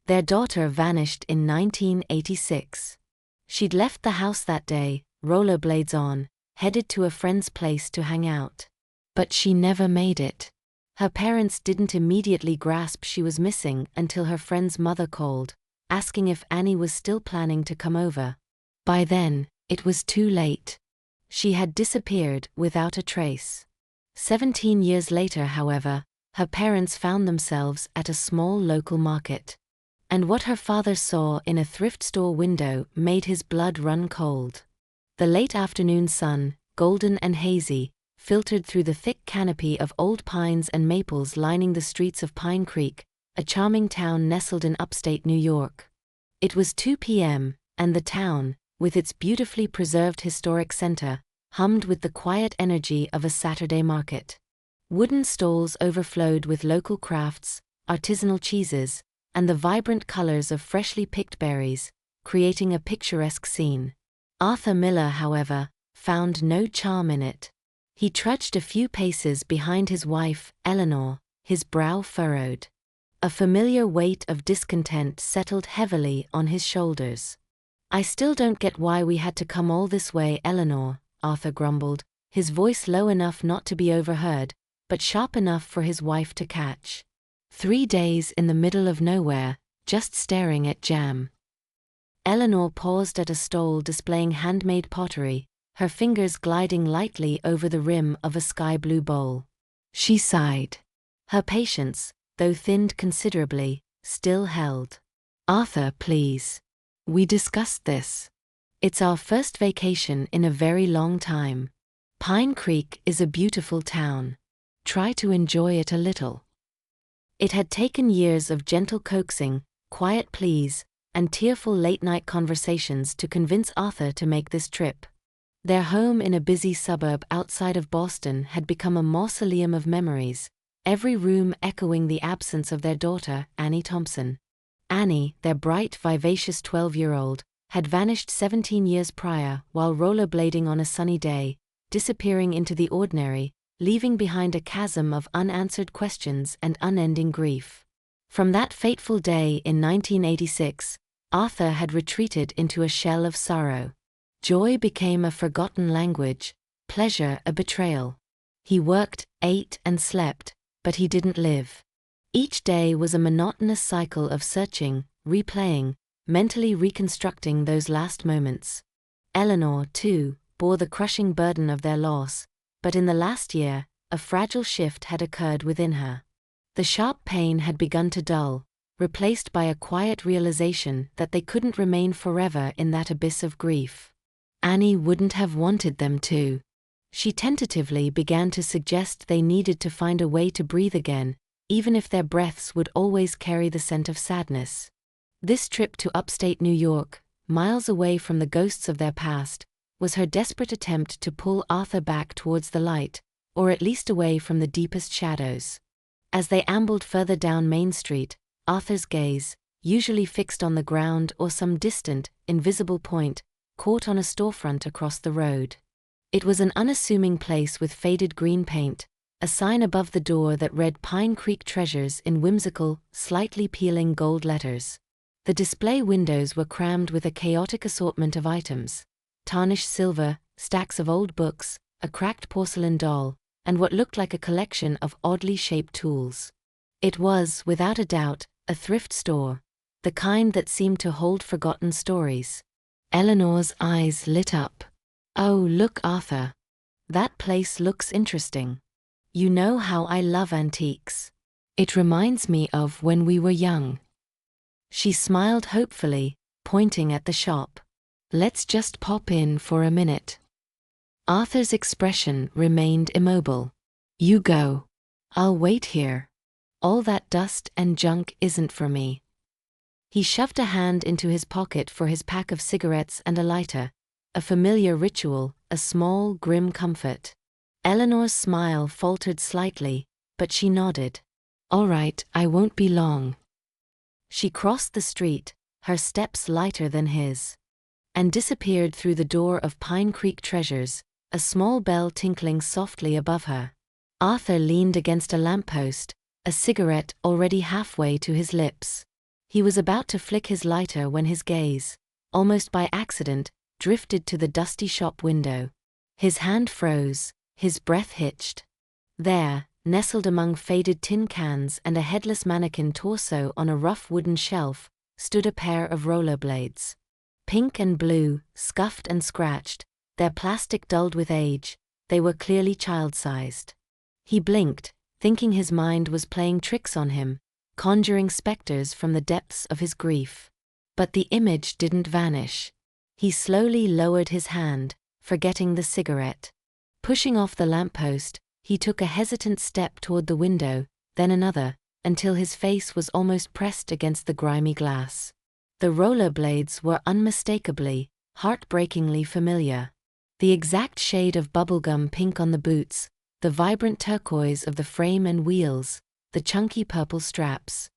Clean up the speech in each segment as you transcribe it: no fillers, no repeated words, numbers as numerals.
Their daughter vanished in 1986. She'd left the house that day, rollerblades on, headed to a friend's place to hang out. But she never made it. Her parents didn't immediately grasp she was missing until her friend's mother called, asking if Annie was still planning to come over. By then, it was too late. She had disappeared without a trace. 17 years later, however, her parents found themselves at a small local market. And what her father saw in a thrift store window made his blood run cold. The late afternoon sun, golden and hazy, filtered through the thick canopy of old pines and maples lining the streets of Pine Creek, a charming town nestled in upstate New York. It was 2 p.m., and the town, with its beautifully preserved historic center, hummed with the quiet energy of a Saturday market. Wooden stalls overflowed with local crafts, artisanal cheeses, and the vibrant colors of freshly picked berries, creating a picturesque scene. Arthur Miller, however, found no charm in it. He trudged a few paces behind his wife, Eleanor, his brow furrowed. A familiar weight of discontent settled heavily on his shoulders. "I still don't get why we had to come all this way, Eleanor," Arthur grumbled, his voice low enough not to be overheard, but sharp enough for his wife to catch. 3 days in the middle of nowhere, just staring at jam. Eleanor paused at a stall displaying handmade pottery, her fingers gliding lightly over the rim of a sky-blue bowl. She sighed. Her patience, though thinned considerably, still held. "Arthur, please. We discussed this. It's our first vacation in a very long time. Pine Creek is a beautiful town. Try to enjoy it a little." It had taken years of gentle coaxing, quiet pleas, and tearful late-night conversations to convince Arthur to make this trip. Their home in a busy suburb outside of Boston had become a mausoleum of memories, every room echoing the absence of their daughter, Annie Thompson. Annie, their bright, vivacious 12-year-old, had vanished 17 years prior while rollerblading on a sunny day, disappearing into the ordinary, leaving behind a chasm of unanswered questions and unending grief. From that fateful day in 1986, Arthur had retreated into a shell of sorrow. Joy became a forgotten language, pleasure a betrayal. He worked, ate, and slept, but he didn't live. Each day was a monotonous cycle of searching, replaying, mentally reconstructing those last moments. Eleanor, too, bore the crushing burden of their loss, but in the last year, a fragile shift had occurred within her. The sharp pain had begun to dull, replaced by a quiet realization that they couldn't remain forever in that abyss of grief. Annie wouldn't have wanted them to. She tentatively began to suggest they needed to find a way to breathe again, even if their breaths would always carry the scent of sadness. This trip to upstate New York, miles away from the ghosts of their past, was her desperate attempt to pull Arthur back towards the light, or at least away from the deepest shadows. As they ambled further down Main Street, Arthur's gaze, usually fixed on the ground or some distant, invisible point, caught on a storefront across the road. It was an unassuming place with faded green paint, a sign above the door that read Pine Creek Treasures in whimsical, slightly peeling gold letters. The display windows were crammed with a chaotic assortment of items: tarnished silver, stacks of old books, a cracked porcelain doll, and what looked like a collection of oddly shaped tools. It was, without a doubt, a thrift store, the kind that seemed to hold forgotten stories. Eleanor's eyes lit up. "Oh, look, Arthur. That place looks interesting. You know how I love antiques. It reminds me of when we were young." She smiled hopefully, pointing at the shop. "Let's just pop in for a minute." Arthur's expression remained immobile. "You go. I'll wait here. All that dust and junk isn't for me." He shoved a hand into his pocket for his pack of cigarettes and a lighter, a familiar ritual, a small, grim comfort. Eleanor's smile faltered slightly, but she nodded. "All right, I won't be long." She crossed the street, her steps lighter than his, and disappeared through the door of Pine Creek Treasures, a small bell tinkling softly above her. Arthur leaned against a lamppost, a cigarette already halfway to his lips. He was about to flick his lighter when his gaze, almost by accident, drifted to the dusty shop window. His hand froze, his breath hitched. There, nestled among faded tin cans and a headless mannequin torso on a rough wooden shelf, stood a pair of rollerblades. Pink and blue, scuffed and scratched, their plastic dulled with age, they were clearly child-sized. He blinked, thinking his mind was playing tricks on him, conjuring specters from the depths of his grief. But the image didn't vanish. He slowly lowered his hand, forgetting the cigarette. Pushing off the lamppost, he took a hesitant step toward the window, then another, until his face was almost pressed against the grimy glass. The rollerblades were unmistakably, heartbreakingly familiar. The exact shade of bubblegum pink on the boots, the vibrant turquoise of the frame and wheels, the chunky purple straps.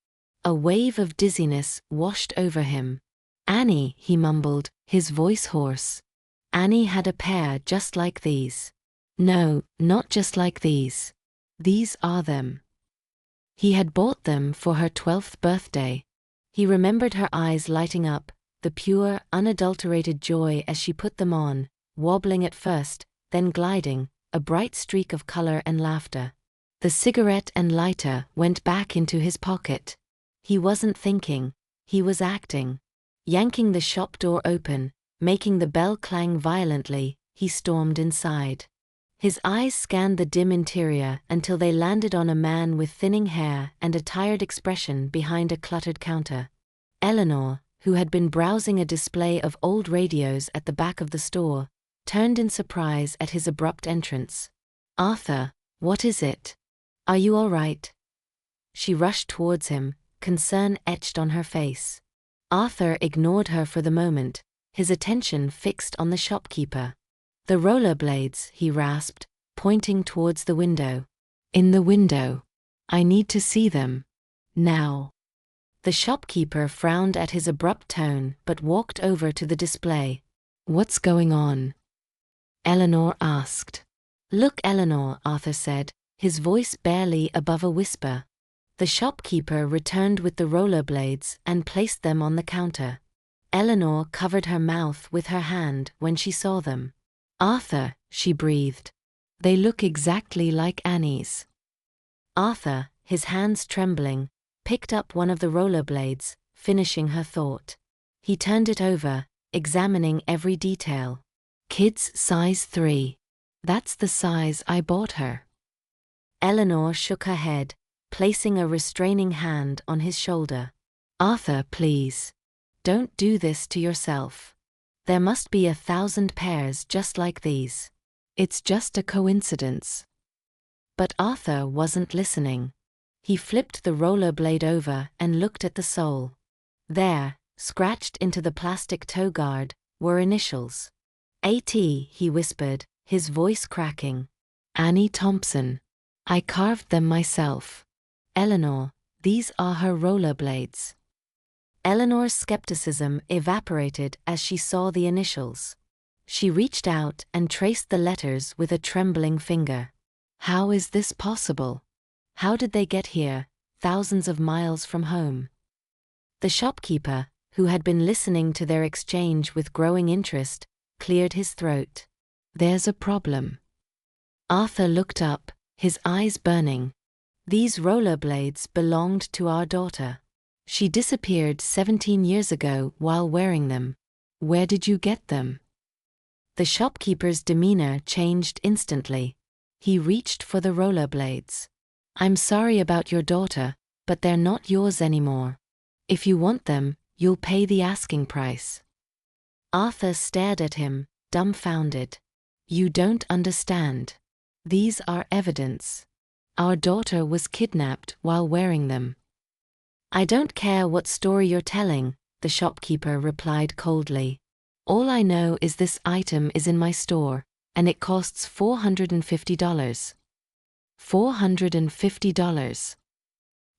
A wave of dizziness washed over him. "Annie," he mumbled, his voice hoarse. "Annie had a pair just like these." "No, not just like these. These are them." He had bought them for her 12th birthday. He remembered her eyes lighting up, the pure, unadulterated joy as she put them on, wobbling at first, then gliding, a bright streak of color and laughter. The cigarette and lighter went back into his pocket. He wasn't thinking, he was acting. Yanking the shop door open, making the bell clang violently, he stormed inside. His eyes scanned the dim interior until they landed on a man with thinning hair and a tired expression behind a cluttered counter. Eleanor, who had been browsing a display of old radios at the back of the store, turned in surprise at his abrupt entrance. "Arthur, what is it? Are you all right?" She rushed towards him, concern etched on her face. Arthur ignored her for the moment, his attention fixed on the shopkeeper. "The rollerblades," he rasped, pointing towards the window. "In the window. I need to see them. Now." The shopkeeper frowned at his abrupt tone but walked over to the display. "What's going on?" Eleanor asked. "Look, Eleanor," Arthur said, his voice barely above a whisper. The shopkeeper returned with the rollerblades and placed them on the counter. Eleanor covered her mouth with her hand when she saw them. "Arthur," she breathed. "They look exactly like Annie's." Arthur, his hands trembling, picked up one of the rollerblades, finishing her thought. He turned it over, examining every detail. "Kids size 3. That's the size I bought her." Eleanor shook her head, placing a restraining hand on his shoulder. "Arthur, please. Don't do this to yourself. There must be 1,000 pairs just like these. It's just a coincidence." But Arthur wasn't listening. He flipped the rollerblade over and looked at the sole. There, scratched into the plastic toe guard, were initials. "A.T.," he whispered, his voice cracking. "Annie Thompson. I carved them myself. Eleanor, these are her rollerblades." Eleanor's skepticism evaporated as she saw the initials. She reached out and traced the letters with a trembling finger. "How is this possible? How did they get here, thousands of miles from home?" The shopkeeper, who had been listening to their exchange with growing interest, cleared his throat. "There's a problem." Arthur looked up, his eyes burning. "These rollerblades belonged to our daughter. She disappeared 17 years ago while wearing them. Where did you get them?" The shopkeeper's demeanor changed instantly. He reached for the rollerblades. "I'm sorry about your daughter, but they're not yours anymore. If you want them, you'll pay the asking price." Arthur stared at him, dumbfounded. "You don't understand. These are evidence. Our daughter was kidnapped while wearing them." "I don't care what story you're telling," the shopkeeper replied coldly. "All I know is this item is in my store, and it costs $450. $450.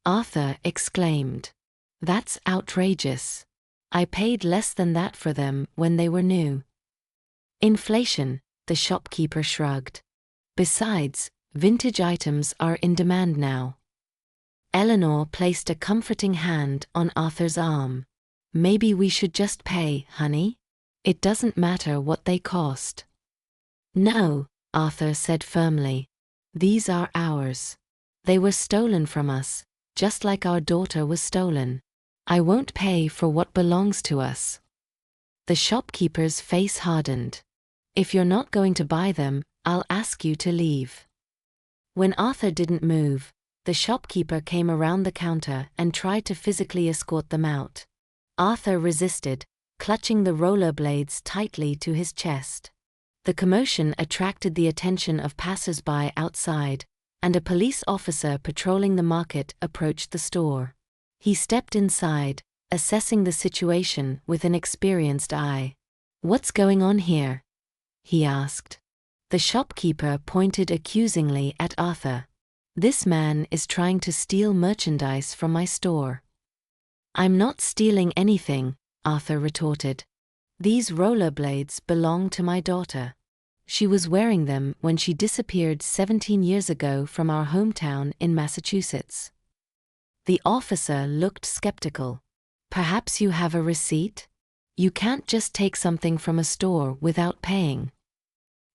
Arthur exclaimed. "That's outrageous. I paid less than that for them when they were new." "Inflation," the shopkeeper shrugged. "Besides, vintage items are in demand now." Eleanor placed a comforting hand on Arthur's arm. Maybe we should just pay, honey? It doesn't matter what they cost. No, Arthur said firmly. These are ours. They were stolen from us, just like our daughter was stolen. I won't pay for what belongs to us. The shopkeeper's face hardened. If you're not going to buy them, I'll ask you to leave. When Arthur didn't move, the shopkeeper came around the counter and tried to physically escort them out. Arthur resisted, clutching the rollerblades tightly to his chest. The commotion attracted the attention of passers-by outside, and a police officer patrolling the market approached the store. He stepped inside, assessing the situation with an experienced eye. "What's going on here?" he asked. The shopkeeper pointed accusingly at Arthur. "This man is trying to steal merchandise from my store." "I'm not stealing anything," Arthur retorted. "These rollerblades belong to my daughter. She was wearing them when she disappeared 17 years ago from our hometown in Massachusetts." The officer looked skeptical. "Perhaps you have a receipt? You can't just take something from a store without paying."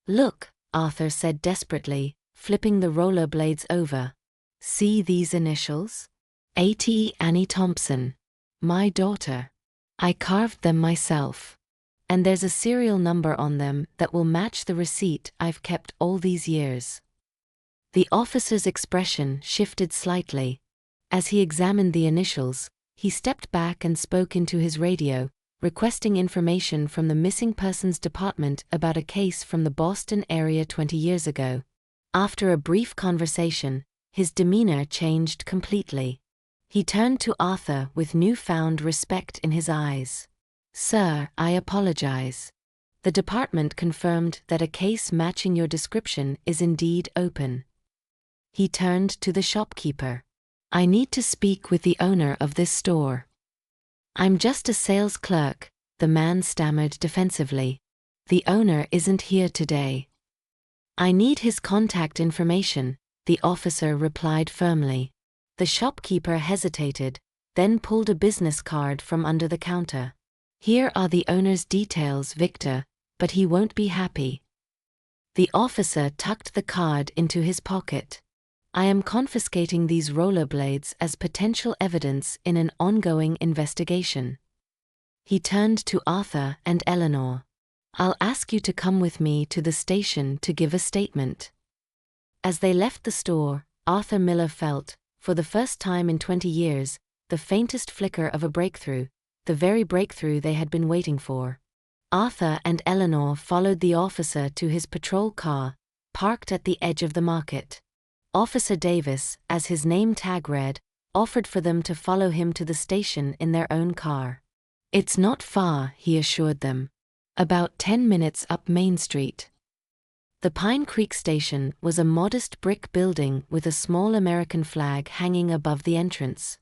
"Look," Arthur said desperately, flipping the rollerblades over. "See these initials? A.T. Annie Thompson. My daughter. I carved them myself. And there's a serial number on them that will match the receipt I've kept all these years." The officer's expression shifted slightly. As he examined the initials, he stepped back and spoke into his radio, requesting information from the Missing Persons Department about a case from the Boston area 20 years ago. After a brief conversation, his demeanor changed completely. He turned to Arthur with newfound respect in his eyes. "Sir, I apologize. The department confirmed that a case matching your description is indeed open." He turned to the shopkeeper. "I need to speak with the owner of this store." "I'm just a sales clerk," the man stammered defensively. "The owner isn't here today." "I need his contact information," the officer replied firmly. The shopkeeper hesitated, then pulled a business card from under the counter. "Here are the owner's details, Victor, but he won't be happy." The officer tucked the card into his pocket. "I am confiscating these rollerblades as potential evidence in an ongoing investigation." He turned to Arthur and Eleanor. "I'll ask you to come with me to the station to give a statement." As they left the store, Arthur Miller felt, for the first time in 20 years, the faintest flicker of a breakthrough, the very breakthrough they had been waiting for. Arthur and Eleanor followed the officer to his patrol car, parked at the edge of the market. Officer Davis, as his name tag read, offered for them to follow him to the station in their own car. "It's not far," he assured them. "About 10 minutes up Main Street." The Pine Creek Station was a modest brick building with a small American flag hanging above the entrance.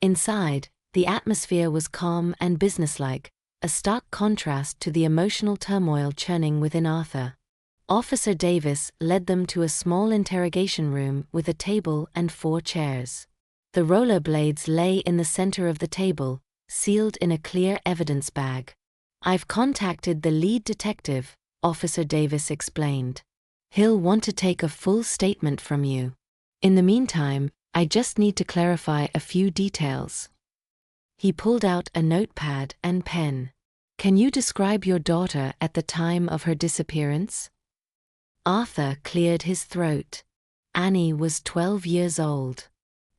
Inside, the atmosphere was calm and businesslike, a stark contrast to the emotional turmoil churning within Arthur. Officer Davis led them to a small interrogation room with a table and 4 chairs. The rollerblades lay in the center of the table, sealed in a clear evidence bag. "I've contacted the lead detective," Officer Davis explained. "He'll want to take a full statement from you. In the meantime, I just need to clarify a few details." He pulled out a notepad and pen. "Can you describe your daughter at the time of her disappearance?" Arthur cleared his throat. Annie was 12 years old.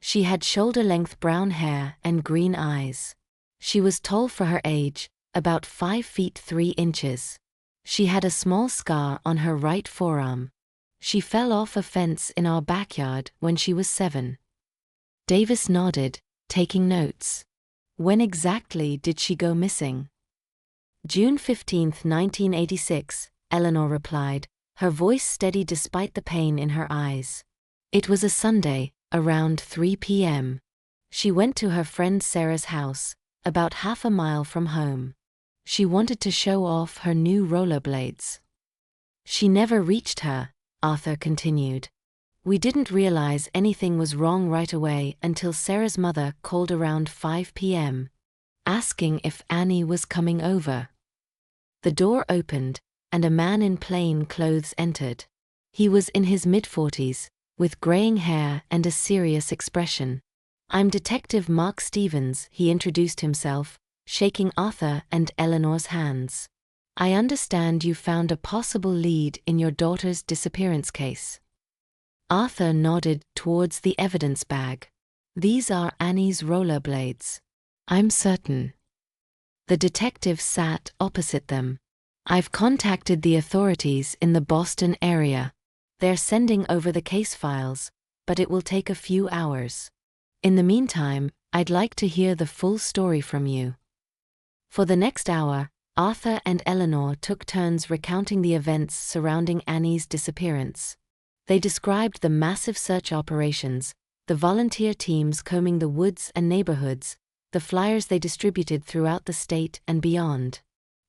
She had shoulder-length brown hair and green eyes. She was tall for her age, about 5 feet 3 inches. She had a small scar on her right forearm. She fell off a fence in our backyard when she was 7. Davis nodded, taking notes. "When exactly did she go missing?" "June 15, 1986, Eleanor replied, her voice steady despite the pain in her eyes. "It was a Sunday, around 3 p.m. She went to her friend Sarah's house, about half a mile from home. She wanted to show off her new rollerblades." "She never reached her," Arthur continued. We didn't realize anything was wrong right away until Sarah's mother called around 5 p.m., asking if Annie was coming over. The door opened, and a man in plain clothes entered. He was in his mid-40s, with graying hair and a serious expression. "I'm Detective Mark Stevens," he introduced himself, shaking Arthur and Eleanor's hands. "I understand you found a possible lead in your daughter's disappearance case." Arthur nodded towards the evidence bag. "These are Annie's rollerblades." "I'm certain." The detective sat opposite them. "I've contacted the authorities in the Boston area. They're sending over the case files, but it will take a few hours. In the meantime, I'd like to hear the full story from you." For the next hour, Arthur and Eleanor took turns recounting the events surrounding Annie's disappearance. They described the massive search operations, the volunteer teams combing the woods and neighborhoods, the flyers they distributed throughout the state and beyond.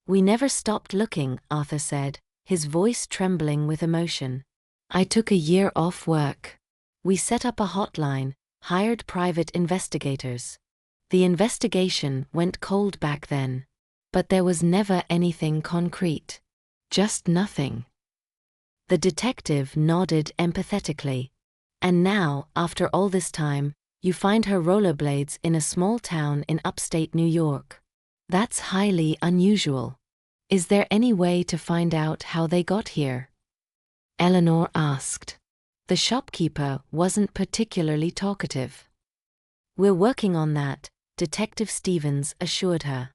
"We never stopped looking," Arthur said, his voice trembling with emotion. "I took a year off work. We set up a hotline, hired private investigators. The investigation went cold back then. But there was never anything concrete. Just nothing." The detective nodded empathetically. "And now, after all this time, you find her rollerblades in a small town in upstate New York. That's highly unusual. Is there any way to find out how they got here?" Eleanor asked. The shopkeeper wasn't particularly talkative. "We're working on that," Detective Stevens assured her.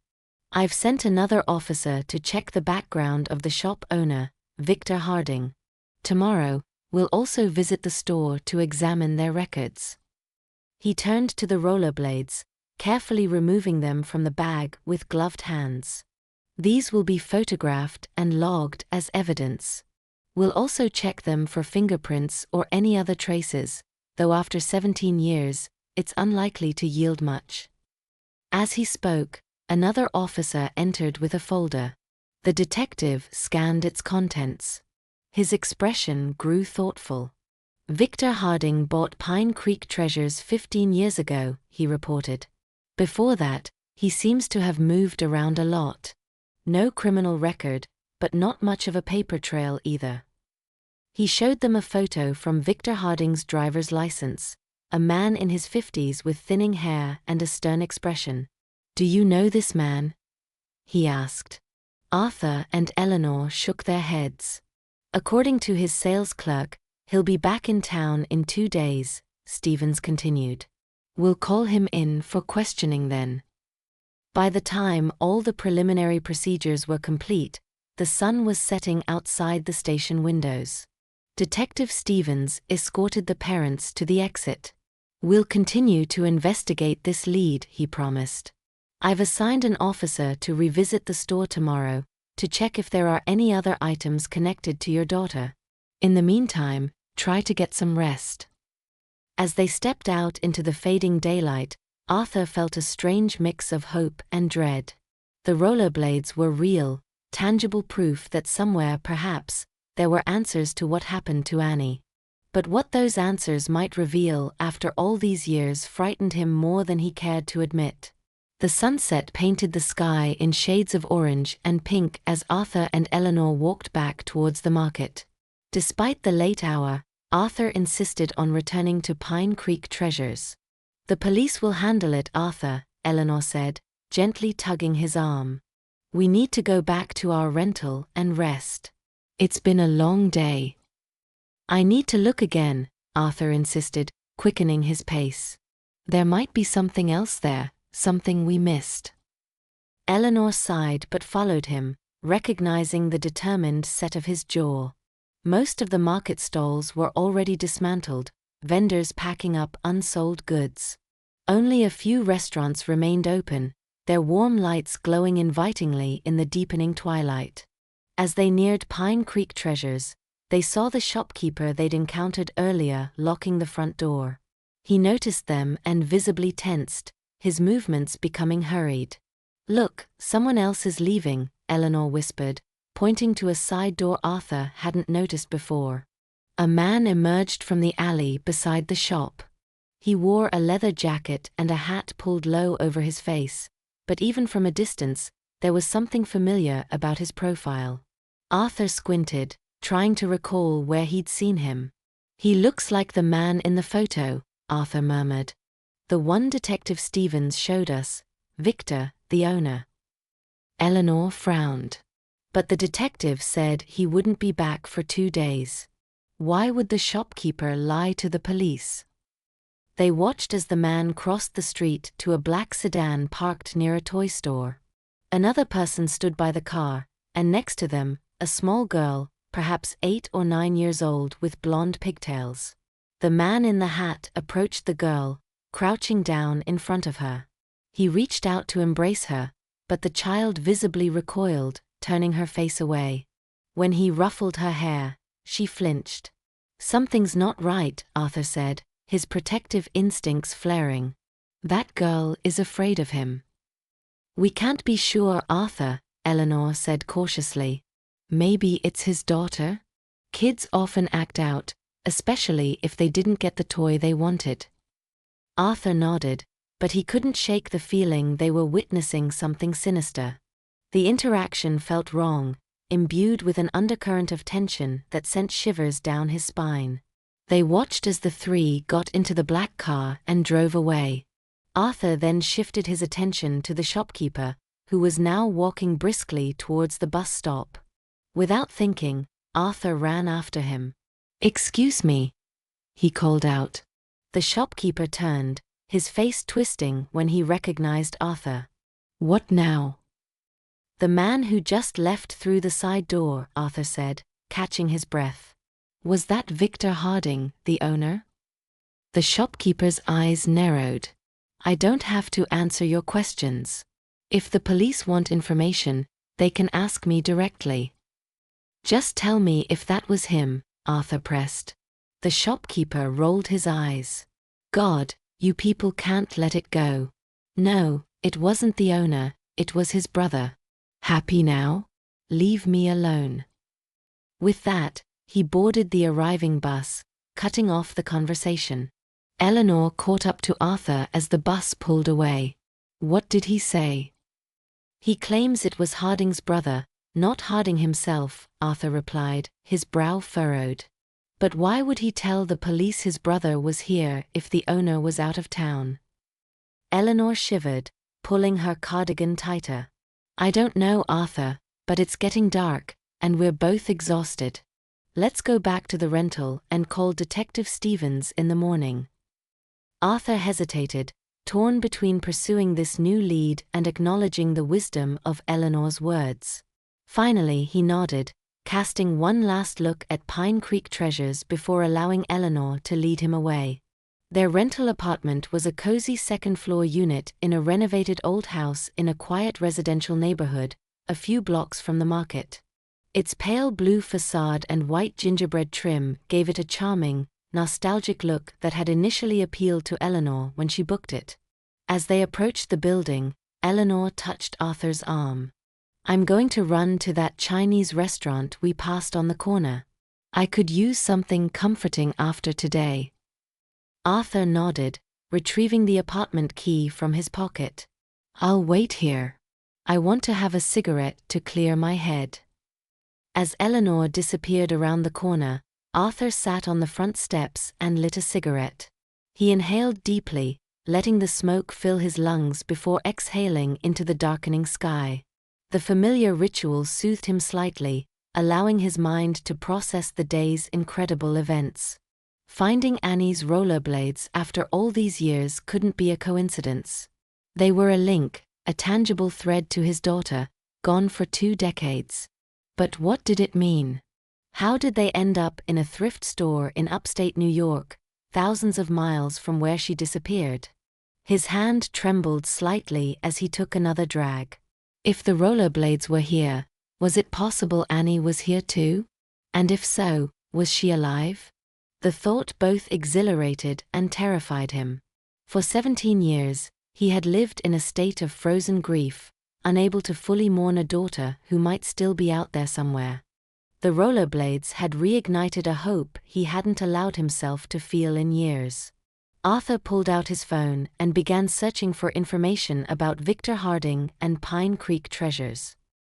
"I've sent another officer to check the background of the shop owner, Victor Harding. Tomorrow, we'll also visit the store to examine their records." He turned to the rollerblades, carefully removing them from the bag with gloved hands. "These will be photographed and logged as evidence. We'll also check them for fingerprints or any other traces, though after 17 years, it's unlikely to yield much." As he spoke, another officer entered with a folder. The detective scanned its contents. His expression grew thoughtful. "Victor Harding bought Pine Creek Treasures 15 years ago," he reported. "Before that, he seems to have moved around a lot. No criminal record, but not much of a paper trail either." He showed them a photo from Victor Harding's driver's license, a man in his 50s with thinning hair and a stern expression. "Do you know this man?" he asked. Arthur and Eleanor shook their heads. "According to his sales clerk, he'll be back in town in 2 days," Stevens continued. "We'll call him in for questioning then." By the time all the preliminary procedures were complete, the sun was setting outside the station windows. Detective Stevens escorted the parents to the exit. "We'll continue to investigate this lead," he promised. "I've assigned an officer to revisit the store tomorrow, to check if there are any other items connected to your daughter. In the meantime, try to get some rest." As they stepped out into the fading daylight, Arthur felt a strange mix of hope and dread. The rollerblades were real, tangible proof that somewhere, perhaps, there were answers to what happened to Annie. But what those answers might reveal after all these years frightened him more than he cared to admit. The sunset painted the sky in shades of orange and pink as Arthur and Eleanor walked back towards the market. Despite the late hour, Arthur insisted on returning to Pine Creek Treasures. "The police will handle it, Arthur," Eleanor said, gently tugging his arm. "We need to go back to our rental and rest. It's been a long day." "I need to look again," Arthur insisted, quickening his pace. "There might be something else there, something we missed." Eleanor sighed but followed him, recognizing the determined set of his jaw. Most of the market stalls were already dismantled, vendors packing up unsold goods. Only a few restaurants remained open, their warm lights glowing invitingly in the deepening twilight. As they neared Pine Creek Treasures, they saw the shopkeeper they'd encountered earlier locking the front door. He noticed them and visibly tensed, his movements becoming hurried. "Look, someone else is leaving," Eleanor whispered, pointing to a side door Arthur hadn't noticed before. A man emerged from the alley beside the shop. He wore a leather jacket and a hat pulled low over his face, but even from a distance, there was something familiar about his profile. Arthur squinted, trying to recall where he'd seen him. "He looks like the man in the photo," Arthur murmured. "The one Detective Stevens showed us, Victor, the owner." Eleanor frowned. But the detective said he wouldn't be back for 2 days. Why would the shopkeeper lie to the police? They watched as the man crossed the street to a black sedan parked near a toy store. Another person stood by the car, and next to them, a small girl, perhaps 8 or 9 years old with blonde pigtails. The man in the hat approached the girl, crouching down in front of her. He reached out to embrace her, but the child visibly recoiled, turning her face away. When he ruffled her hair, she flinched. "Something's not right," Arthur said, his protective instincts flaring. "That girl is afraid of him." "We can't be sure, Arthur," Eleanor said cautiously. "Maybe it's his daughter? Kids often act out, especially if they didn't get the toy they wanted." Arthur nodded, but he couldn't shake the feeling they were witnessing something sinister. The interaction felt wrong, imbued with an undercurrent of tension that sent shivers down his spine. They watched as the three got into the black car and drove away. Arthur then shifted his attention to the shopkeeper, who was now walking briskly towards the bus stop. Without thinking, Arthur ran after him. "Excuse me," he called out. The shopkeeper turned, his face twisting when he recognized Arthur. "What now?" "The man who just left through the side door," Arthur said, catching his breath. "Was that Victor Harding, the owner?" The shopkeeper's eyes narrowed. "I don't have to answer your questions. If the police want information, they can ask me directly." "Just tell me if that was him," Arthur pressed. The shopkeeper rolled his eyes. "God, you people can't let it go. No, it wasn't the owner, it was his brother. Happy now? Leave me alone." With that, he boarded the arriving bus, cutting off the conversation. Eleanor caught up to Arthur as the bus pulled away. "What did he say?" "He claims it was Harding's brother, not Harding himself," Arthur replied, his brow furrowed. "But why would he tell the police his brother was here if the owner was out of town?" Eleanor shivered, pulling her cardigan tighter. "I don't know, Arthur, but it's getting dark, and we're both exhausted. Let's go back to the rental and call Detective Stevens in the morning." Arthur hesitated, torn between pursuing this new lead and acknowledging the wisdom of Eleanor's words. Finally he nodded, casting one last look at Pine Creek treasures before allowing Eleanor to lead him away. Their rental apartment was a cozy second-floor unit in a renovated old house in a quiet residential neighborhood, a few blocks from the market. Its pale blue facade and white gingerbread trim gave it a charming, nostalgic look that had initially appealed to Eleanor when she booked it. As they approached the building, Eleanor touched Arthur's arm. "I'm going to run to that Chinese restaurant we passed on the corner. I could use something comforting after today." Arthur nodded, retrieving the apartment key from his pocket. "I'll wait here. I want to have a cigarette to clear my head." As Eleanor disappeared around the corner, Arthur sat on the front steps and lit a cigarette. He inhaled deeply, letting the smoke fill his lungs before exhaling into the darkening sky. The familiar ritual soothed him slightly, allowing his mind to process the day's incredible events. Finding Annie's rollerblades after all these years couldn't be a coincidence. They were a link, a tangible thread to his daughter, gone for 2 decades. But what did it mean? How did they end up in a thrift store in upstate New York, thousands of miles from where she disappeared? His hand trembled slightly as he took another drag. If the rollerblades were here, was it possible Annie was here too? And if so, was she alive? The thought both exhilarated and terrified him. For 17 years, he had lived in a state of frozen grief, unable to fully mourn a daughter who might still be out there somewhere. The rollerblades had reignited a hope he hadn't allowed himself to feel in years. Arthur pulled out his phone and began searching for information about Victor Harding and Pine Creek treasures.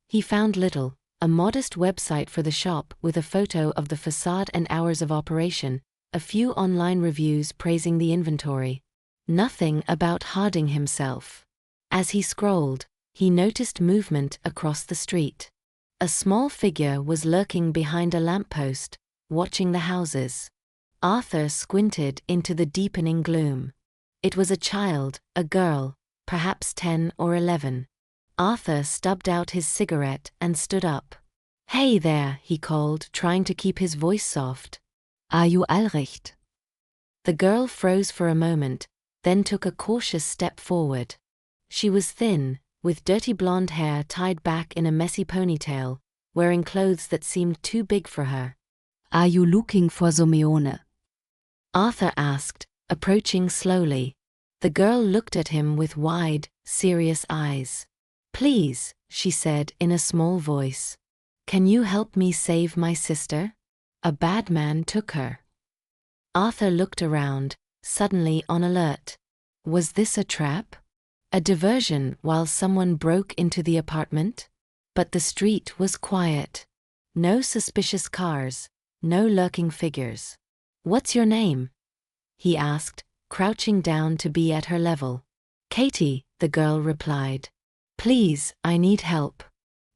He found little: a modest website for the shop with a photo of the facade and hours of operation, a few online reviews praising the inventory. Nothing about Harding himself. As he scrolled, he noticed movement across the street. A small figure was lurking behind a lamppost, watching the houses. Arthur squinted into the deepening gloom. It was a child, a girl, perhaps 10 or 11. Arthur stubbed out his cigarette and stood up. "Hey there," he called, trying to keep his voice soft. Are you Alrecht? The girl froze for a moment, then took a cautious step forward. She was thin, with dirty blonde hair tied back in a messy ponytail, wearing clothes that seemed too big for her. Are you looking for Someone? Arthur asked, approaching slowly. The girl looked at him with wide, serious eyes. "Please," she said in a small voice. "Can you help me save my sister? A bad man took her." Arthur looked around, suddenly on alert. Was this a trap? A diversion while someone broke into the apartment? But the street was quiet. No suspicious cars, no lurking figures. "What's your name?" he asked, crouching down to be at her level. "Katie," the girl replied. "Please, I need help.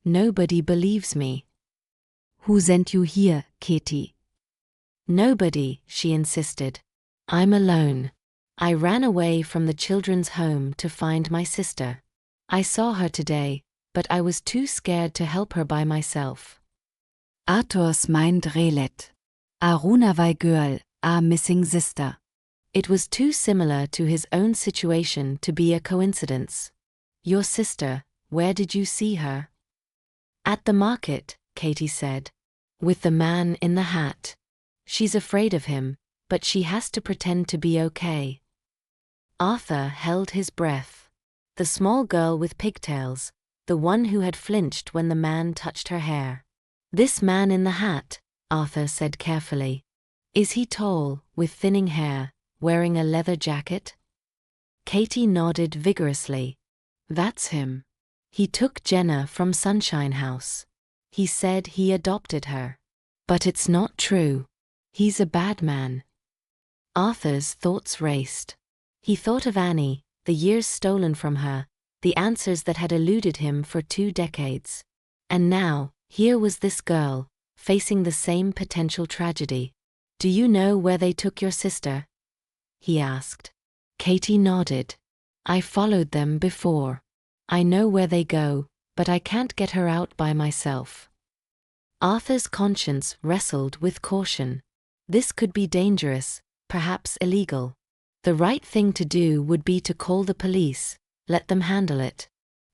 Nobody believes me." Who sent you here, Katie? "Nobody," she insisted. "I'm alone. I ran away from the children's home to find my sister. I saw her today, but I was too scared to help her by myself." Arthur's mind relet. A runaway girl, a missing sister. It was too similar to his own situation to be a coincidence. "Your sister, where did you see her?" "At the market," Katie said. "With the man in the hat. She's afraid of him, but she has to pretend to be okay." Arthur held his breath. The small girl with pigtails, the one who had flinched when the man touched her hair. "This man in the hat," Arthur said carefully. "Is he tall, with thinning hair, wearing a leather jacket?" Katie nodded vigorously. "That's him. He took Jenna from Sunshine House. He said he adopted her. But it's not true. He's a bad man." Arthur's thoughts raced. He thought of Annie, the years stolen from her, the answers that had eluded him for 2 decades. And now, here was this girl, facing the same potential tragedy. "Do you know where they took your sister?" he asked. Katie nodded. "I followed them before. I know where they go, but I can't get her out by myself." Arthur's conscience wrestled with caution. This could be dangerous, perhaps illegal. The right thing to do would be to call the police, let them handle it.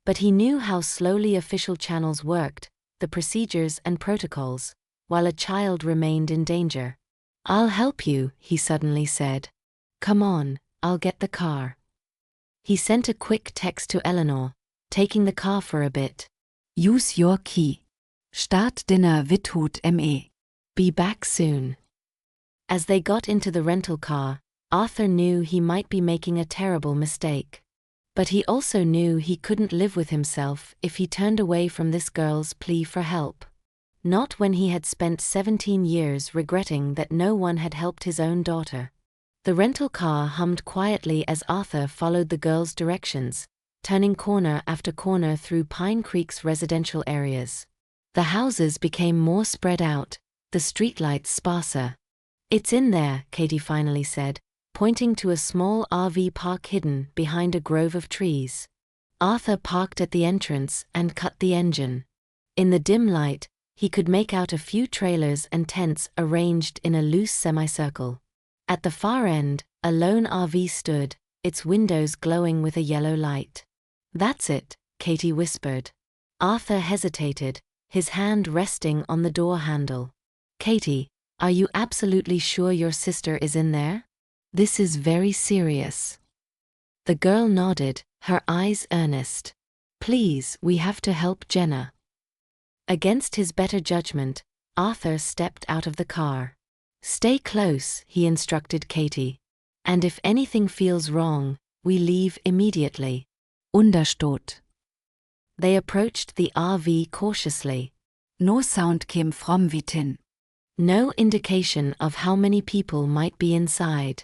But he knew how slowly official channels worked, the procedures and protocols, while a child remained in danger. "I'll help you," he suddenly said. "Come on, I'll get the car." He sent a quick text to Eleanor, taking the car for a bit. Use your key. Start dinner Withut me. Be back soon. As they got into the rental car, Arthur knew he might be making a terrible mistake. But he also knew he couldn't live with himself if he turned away from this girl's plea for help. Not when he had spent 17 years regretting that no one had helped his own daughter. The rental car hummed quietly as Arthur followed the girl's directions, turning corner after corner through Pine Creek's residential areas. The houses became more spread out, the streetlights sparser. "It's in there," Katie finally said, pointing to a small RV park hidden behind a grove of trees. Arthur parked at the entrance and cut the engine. In the dim light, he could make out a few trailers and tents arranged in a loose semicircle. At the far end, a lone RV stood, its windows glowing with a yellow light. "That's it," Katie whispered. Arthur hesitated, his hand resting on the door handle. "Katie, are you absolutely sure your sister is in there? This is very serious." The girl nodded, her eyes earnest. "Please, we have to help Jenna." Against his better judgment, Arthur stepped out of the car. "Stay close," he instructed Katie. "And if anything feels wrong, we leave immediately." Understood. They approached the RV cautiously. No sound came from within. No indication of how many people might be inside.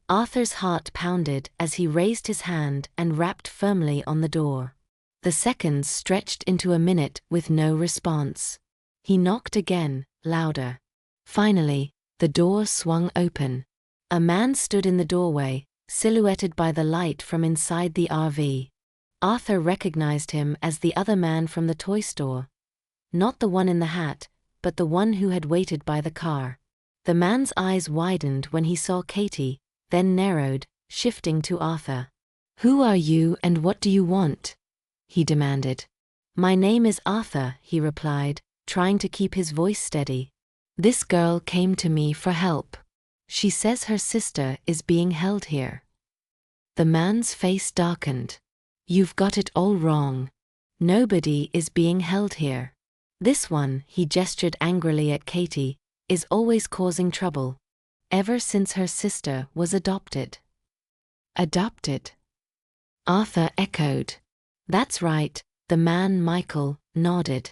Arthur's heart pounded as he raised his hand and rapped firmly on the door. The seconds stretched into a minute with no response. He knocked again, louder. Finally, the door swung open. A man stood in the doorway, silhouetted by the light from inside the RV. Arthur recognized him as the other man from the toy store. Not the one in the hat, but the one who had waited by the car. The man's eyes widened when he saw Katie, then narrowed, shifting to Arthur. "Who are you and what do you want?" he demanded. "My name is Arthur," he replied, trying to keep his voice steady. "This girl came to me for help. She says her sister is being held here." The man's face darkened. "You've got it all wrong. Nobody is being held here. This one," he gestured angrily at Katie, "is always causing trouble. Ever since her sister was adopted." "Adopted?" Arthur echoed. "That's right," the man, Michael, nodded.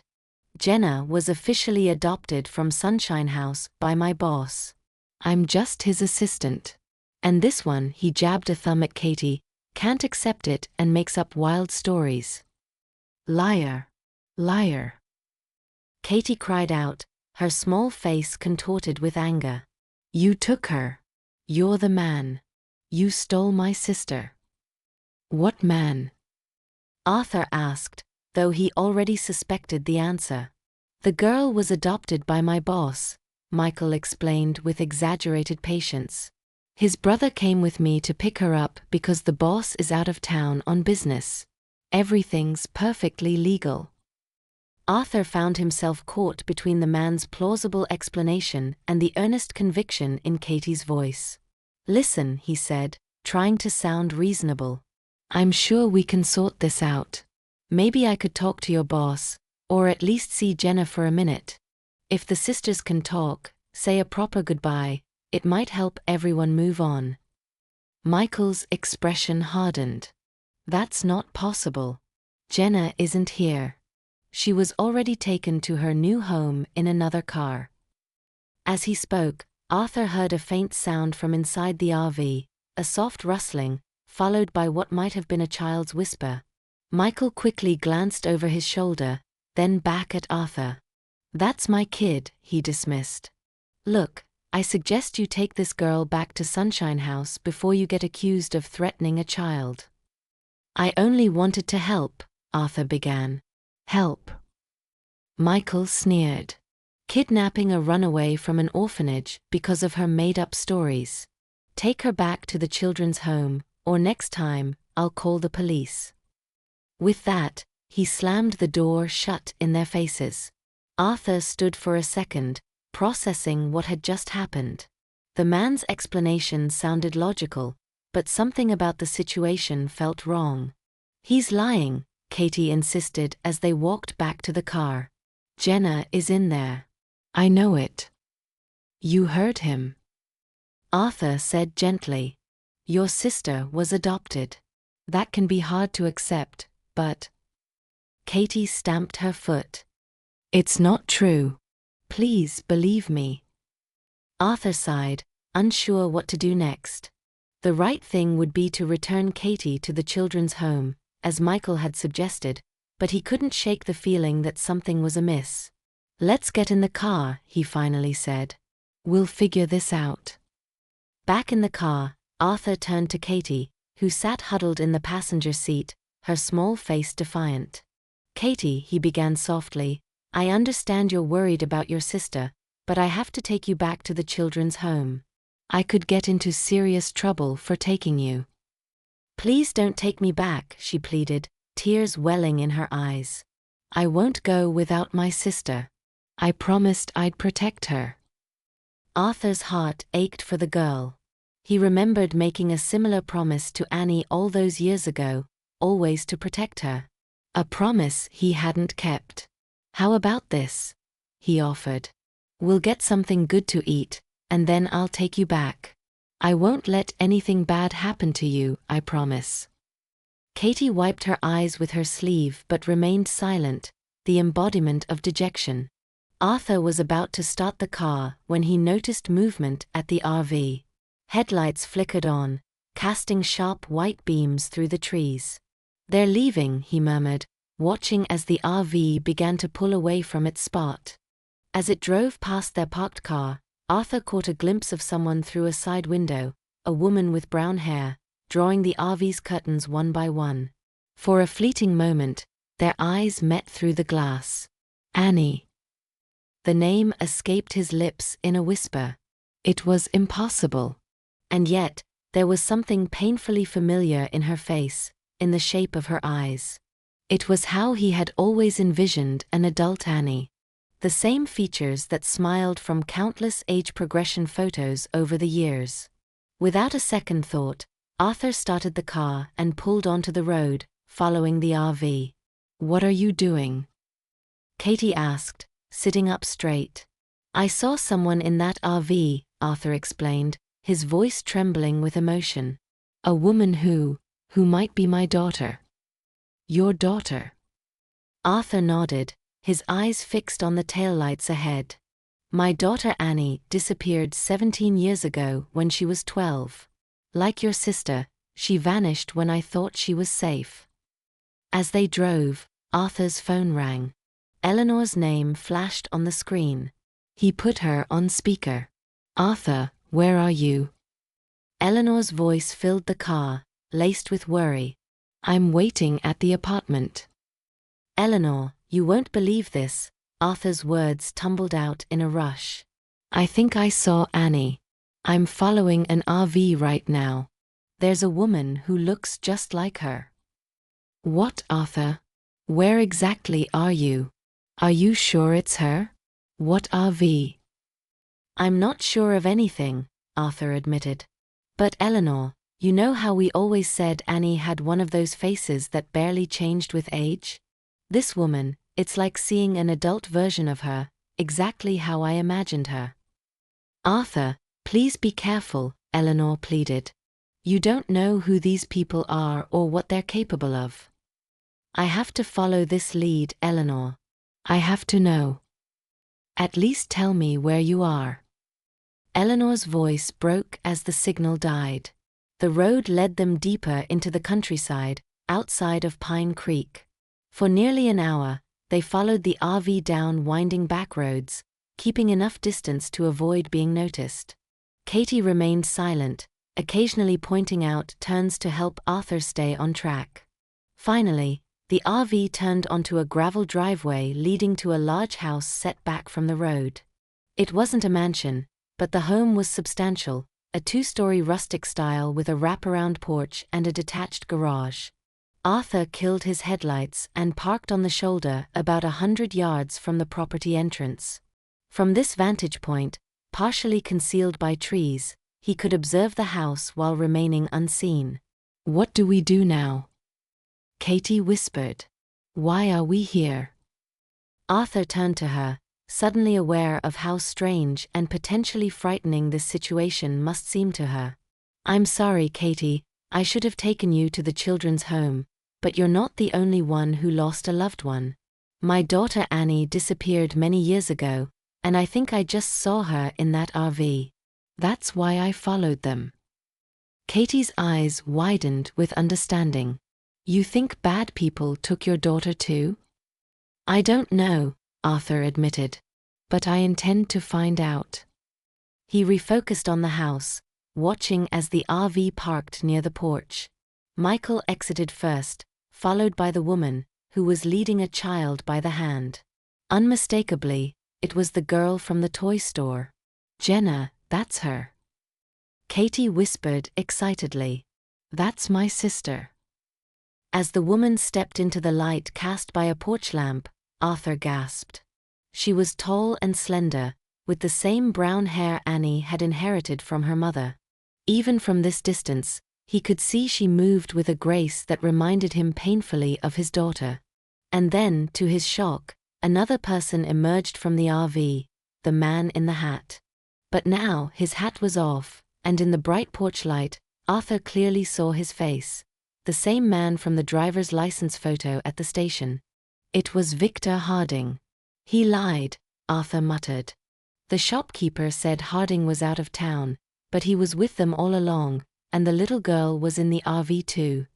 "Jenna was officially adopted from Sunshine House by my boss. I'm just his assistant. And this one," he jabbed a thumb at Katie, "can't accept it and makes up wild stories." "Liar. Liar." Katie cried out, her small face contorted with anger. "You took her. You're the man. You stole my sister." "What man?" Arthur asked, though he already suspected the answer. "The girl was adopted by my boss," Michael explained with exaggerated patience. "His brother came with me to pick her up because the boss is out of town on business. Everything's perfectly legal." Arthur found himself caught between the man's plausible explanation and the earnest conviction in Katie's voice. "Listen," he said, trying to sound reasonable. "I'm sure we can sort this out. Maybe I could talk to your boss, or at least see Jenna for a minute. If the sisters can talk, say a proper goodbye, it might help everyone move on." Michael's expression hardened. "That's not possible. Jenna isn't here. She was already taken to her new home in another car." As he spoke, Arthur heard a faint sound from inside the RV, a soft rustling, followed by what might have been a child's whisper. Michael quickly glanced over his shoulder, then back at Arthur. "That's my kid," he dismissed. "Look, I suggest you take this girl back to Sunshine House before you get accused of threatening a child." "I only wanted to help," Arthur began. "Help?" Michael sneered. "Kidnapping a runaway from an orphanage because of her made-up stories. Take her back to the children's home, or next time, I'll call the police." With that, he slammed the door shut in their faces. Arthur stood for a second, processing what had just happened. The man's explanation sounded logical, but something about the situation felt wrong. "He's lying," Katie insisted as they walked back to the car. "Jenna is in there. I know it." "You heard him," Arthur said gently. "Your sister was adopted. That can be hard to accept, but—" Katie stamped her foot. "It's not true. Please believe me." Arthur sighed, unsure what to do next. The right thing would be to return Katie to the children's home, as Michael had suggested, but he couldn't shake the feeling that something was amiss. "Let's get in the car," he finally said. "We'll figure this out." Back in the car, Arthur turned to Katie, who sat huddled in the passenger seat, her small face defiant. "Katie," he began softly, "I understand you're worried about your sister, but I have to take you back to the children's home. I could get into serious trouble for taking you." "Please don't take me back," she pleaded, tears welling in her eyes. "I won't go without my sister. I promised I'd protect her." Arthur's heart ached for the girl. He remembered making a similar promise to Annie all those years ago, always to protect her. A promise he hadn't kept. "How about this?" he offered. We'll get something good to eat, and then I'll take you back. I won't let anything bad happen to you, I promise. Katie wiped her eyes with her sleeve but remained silent, the embodiment of dejection. Arthur was about to start the car when he noticed movement at the RV. Headlights flickered on, casting sharp white beams through the trees. They're leaving, he murmured, watching as the RV began to pull away from its spot. As it drove past their parked car, Arthur caught a glimpse of someone through a side window, a woman with brown hair, drawing the RV's curtains one by one. For a fleeting moment, their eyes met through the glass. Annie. The name escaped his lips in a whisper. It was impossible. And yet, there was something painfully familiar in her face, in the shape of her eyes. It was how he had always envisioned an adult Annie. The same features that smiled from countless age progression photos over the years. Without a second thought, Arthur started the car and pulled onto the road, following the RV. What are you doing? Katie asked, sitting up straight. I saw someone in that RV, Arthur explained, his voice trembling with emotion. A woman who might be my daughter. Your daughter? Arthur nodded, his eyes fixed on the taillights ahead. My daughter Annie disappeared 17 years ago when she was 12. Like your sister, she vanished when I thought she was safe. As they drove, Arthur's phone rang. Eleanor's name flashed on the screen. He put her on speaker. Arthur, where are you? Eleanor's voice filled the car, laced with worry. I'm waiting at the apartment. Eleanor, you won't believe this, Arthur's words tumbled out in a rush. I think I saw Annie. I'm following an RV right now. There's a woman who looks just like her. What, Arthur? Where exactly are you? Are you sure it's her? What RV? I'm not sure of anything, Arthur admitted. But Eleanor, you know how we always said Annie had one of those faces that barely changed with age? This woman, it's like seeing an adult version of her, exactly how I imagined her. Arthur, please be careful, Eleanor pleaded. You don't know who these people are or what they're capable of. I have to follow this lead, Eleanor. I have to know. At least tell me where you are. Eleanor's voice broke as the signal died. The road led them deeper into the countryside, outside of Pine Creek. For nearly an hour, they followed the RV down winding back roads, keeping enough distance to avoid being noticed. Katie remained silent, occasionally pointing out turns to help Arthur stay on track. Finally, the RV turned onto a gravel driveway leading to a large house set back from the road. It wasn't a mansion, but the home was substantial, a two-story rustic style with a wraparound porch and a detached garage. Arthur killed his headlights and parked on the shoulder about 100 yards from the property entrance. From this vantage point, partially concealed by trees, he could observe the house while remaining unseen. What do we do now? Katie whispered. Why are we here? Arthur turned to her, suddenly aware of how strange and potentially frightening this situation must seem to her. I'm sorry, Katie, I should have taken you to the children's home, but you're not the only one who lost a loved one. My daughter Annie disappeared many years ago, and I think I just saw her in that RV. That's why I followed them. Katie's eyes widened with understanding. You think bad people took your daughter too? I don't know, Arthur admitted. But I intend to find out. He refocused on the house, watching as the RV parked near the porch. Michael exited first, followed by the woman, who was leading a child by the hand. Unmistakably, it was the girl from the toy store. Jenna, that's her. Katie whispered excitedly. That's my sister. As the woman stepped into the light cast by a porch lamp, Arthur gasped. She was tall and slender, with the same brown hair Annie had inherited from her mother. Even from this distance, he could see she moved with a grace that reminded him painfully of his daughter. And then, to his shock, another person emerged from the RV, the man in the hat. But now his hat was off, and in the bright porch light, Arthur clearly saw his face. The same man from the driver's license photo at the station. It was Victor Harding. He lied, Arthur muttered. The shopkeeper said Harding was out of town, but he was with them all along, and the little girl was in the RV too.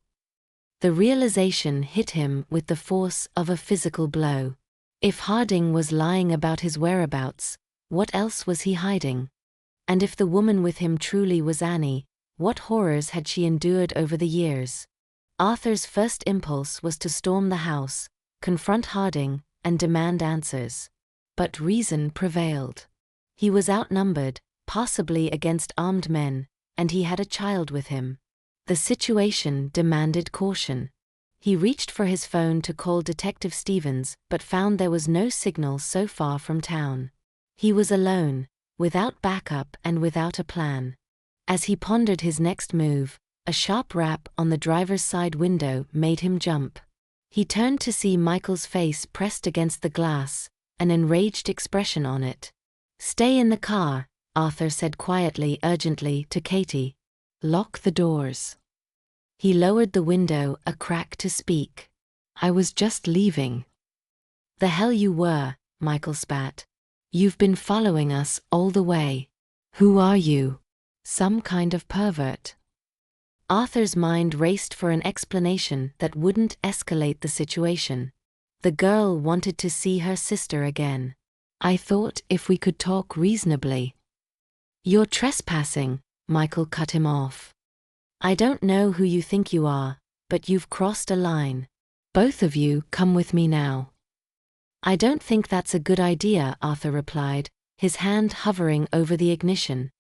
The realization hit him with the force of a physical blow. If Harding was lying about his whereabouts, what else was he hiding? And if the woman with him truly was Annie, what horrors had she endured over the years? Arthur's first impulse was to storm the house, confront Harding, and demand answers. But reason prevailed. He was outnumbered, possibly against armed men, and he had a child with him. The situation demanded caution. He reached for his phone to call Detective Stevens, but found there was no signal so far from town. He was alone, without backup and without a plan. As he pondered his next move, a sharp rap on the driver's side window made him jump. He turned to see Michael's face pressed against the glass, an enraged expression on it. "Stay in the car," Arthur said quietly, urgently, to Katie. "Lock the doors." He lowered the window a crack to speak. "I was just leaving." "The hell you were," Michael spat. "You've been following us all the way. Who are you? Some kind of pervert?" Arthur's mind raced for an explanation that wouldn't escalate the situation. The girl wanted to see her sister again. "I thought if we could talk reasonably." "You're trespassing," Michael cut him off. "I don't know who you think you are, but you've crossed a line. Both of you come with me now." "I don't think that's a good idea," Arthur replied, his hand hovering over the ignition.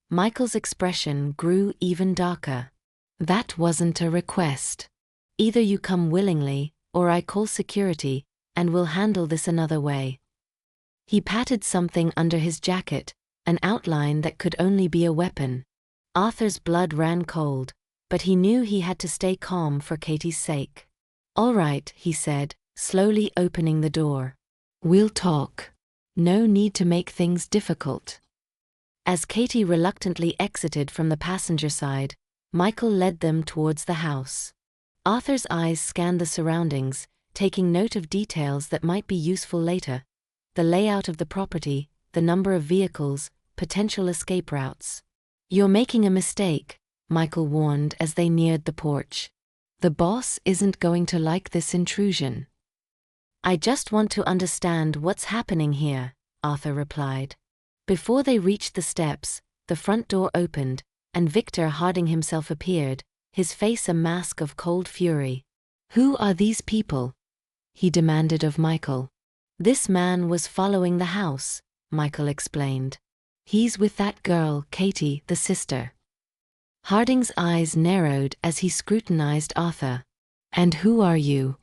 Michael's expression grew even darker. "That wasn't a request. Either you come willingly, or I call security, and we'll handle this another way." He patted something under his jacket, an outline that could only be a weapon. Arthur's blood ran cold, but he knew he had to stay calm for Katie's sake. "All right," he said, slowly opening the door. "We'll talk. No need to make things difficult." As Katie reluctantly exited from the passenger side, Michael led them towards the house. Arthur's eyes scanned the surroundings, taking note of details that might be useful later. The layout of the property, the number of vehicles, potential escape routes. "You're making a mistake," Michael warned as they neared the porch. "The boss isn't going to like this intrusion." "I just want to understand what's happening here," Arthur replied. Before they reached the steps, the front door opened, and Victor Harding himself appeared, his face a mask of cold fury. "Who are these people?" he demanded of Michael. "This man was following the house," Michael explained. "He's with that girl, Katie, the sister." Harding's eyes narrowed as he scrutinized Arthur. "And who are you?"